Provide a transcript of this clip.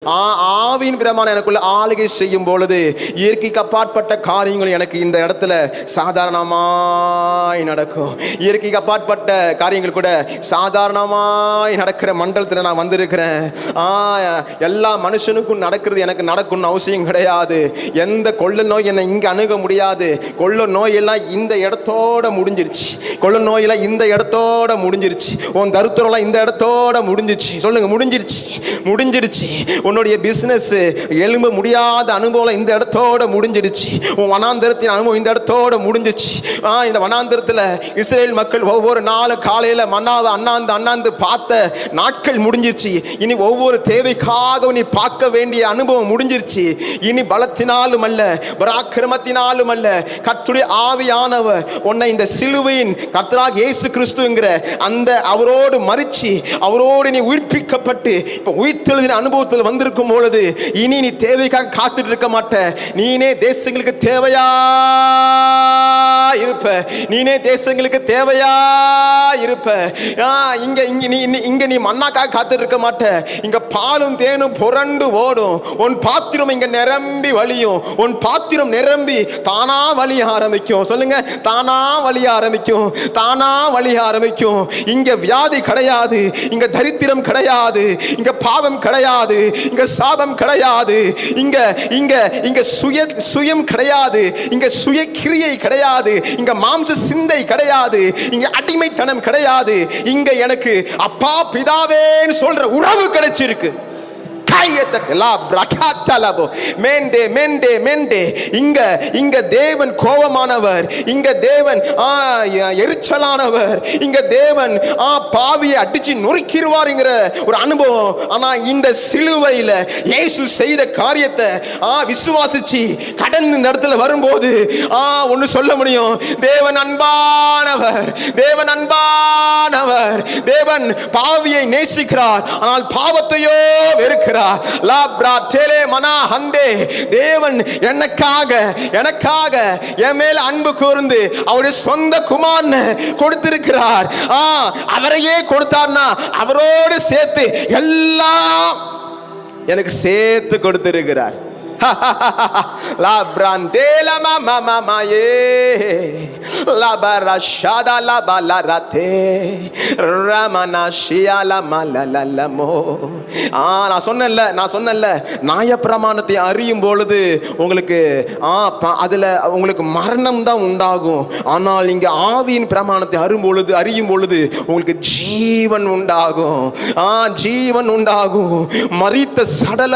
ஆவியின் பிரமாணம் எனக்குள்ள ஆளுகை செய்யும் பொழுது இயற்கைக்கு அப்பாற்பட்ட காரியங்கள் எனக்கு இந்த இடத்துல சாதாரணமாய் நடக்கும். இயற்கைக்கு அப்பாற்பட்ட காரியங்கள் கூட சாதாரணமாய் நடக்கிற மண்டலத்தில் நான் வந்திருக்கிறேன். எல்லா மனுஷனுக்கும் நடக்கிறது எனக்கு நடக்கும்னு அவசியம் கிடையாது. எந்த கொள்ள நோய் என்னை இங்கே அணுக முடியாது. கொள்ள நோயெல்லாம் இந்த இடத்தோட முடிஞ்சிருச்சு. கொள்ள நோயெல்லாம் இந்த இடத்தோட முடிஞ்சிருச்சு. உன் தருத்திரம்லாம் இந்த இடத்தோட முடிஞ்சிருச்சு. சொல்லுங்க, முடிஞ்சிருச்சு, முடிஞ்சிருச்சு. உன்னுடைய பிசினஸ் எழும்ப முடியாத அனுபவம் இந்த இடத்தோட முடிஞ்சிருச்சு. உன் வனாந்தரத்தின் அனுபவம் இந்த இடத்தோட முடிஞ்சிருச்சு. இந்த வனாந்தரத்தில் இஸ்ரேல் மக்கள் ஒவ்வொரு நாளும் காலையில் மன்னாவை அண்ணாந்து பார்த்த நாட்கள் முடிஞ்சிருச்சு. இனி ஒவ்வொரு தேவைக்காக நீ பார்க்க வேண்டிய அனுபவம் முடிஞ்சிருச்சு. இனி பலத்தினாலும் அல்ல, பராக்கிரமத்தினாலும் அல்ல, கர்த்தருடைய ஆவியானவர் உன்னை இந்த சிலுவையின் கர்த்தராகிய இயேசு கிறிஸ்துங்கிற அந்த அவரோடு மரிச்சு அவரோடு நீ உயிர்ப்பிக்கப்பட்டு இப்ப உயிர்த்தெழுதின அனுபவத்தில் வந்திருக்கும் பொழுது இனி நீ தேவைக்காக காத்துட்டு இருக்க மாட்ட. நீனே தேசங்களுக்கு தேவையா இருப்ப. நீனே தேசங்களுக்கு தேவையா இருப்ப. இங்க நீ மண்ணாக்காக காத்துட்டு இருக்க மாட்ட. இங்க பாலும் தேனும் புரண்டு ஓடும். உன் பாத்திரம் இங்க நிரம்பி வழியும். உன் பாத்திரம் நிரம்பி தானா வழிய ஆரம்பிக்கும். சொல்லுங்க, தானா வழிய ஆரம்பிக்கும், தானா வழிய ஆரம்பிக்கும். இங்க வியாதி கிடையாது, இங்க தரித்திரம் கிடையாது, இங்க பாவம் கிடையாது, இங்க சாபம் கிடையாது, இங்க இங்க இங்க சுயம் கிடையாது, இங்க சுய கிரியை கிடையாது, இங்க மாம்ச சிந்தை கிடையாது, இங்க அடிமைத்தனம் கிடையாது. இங்க எனக்கு அப்பா பிதாவேன்னு சொல்ற உறவு கிடைச்சிருக்கு. இங்க தேவன் கோபமானவர், இங்க தேவன் எரிச்சலானவர், இங்க தேவன் பாவியை அடிச்சு நொறுக்கிடுவார்ங்கிற ஒரு அனுபவம். ஆனா இந்த சிலுவையில இயேசு செய்த காரியத்தை விசுவாசிச்சு கடந்து இந்த இடத்துல வரும்போது ஒன்னு சொல்ல முடியும். தேவன் அன்பானவர், தேவன் அன்பானவர். தேவன் பாவியை நேசிக்கிறார், ஆனால் பாவத்தையோ வெறுக்கிறார். தேவன் எனக்காக என் மேல அன்பு கூர்ந்து அவருடைய சொந்த குமாரனை கொடுத்திருக்கிறார். அவரையே கொடுத்தார்னா அவரோடு சேர்த்து எல்லாம் எனக்கு சேர்த்து கொடுத்திருக்கிறார். La brandela mama maye la barashada la balarate ramana shia la malalalamo. நான் சொன்னேன்ல நியாய பிரமாணத்தை அறியும் பொழுது உங்களுக்கு அதுல உங்களுக்கு மரணம் தான் உண்டாகும். ஆனால் இங்க ஆவியின் பிரமாணத்தை அறியும் பொழுது உங்களுக்கு ஜீவன் உண்டாகும். ஜீவன் உண்டாகும். மரித்த சடல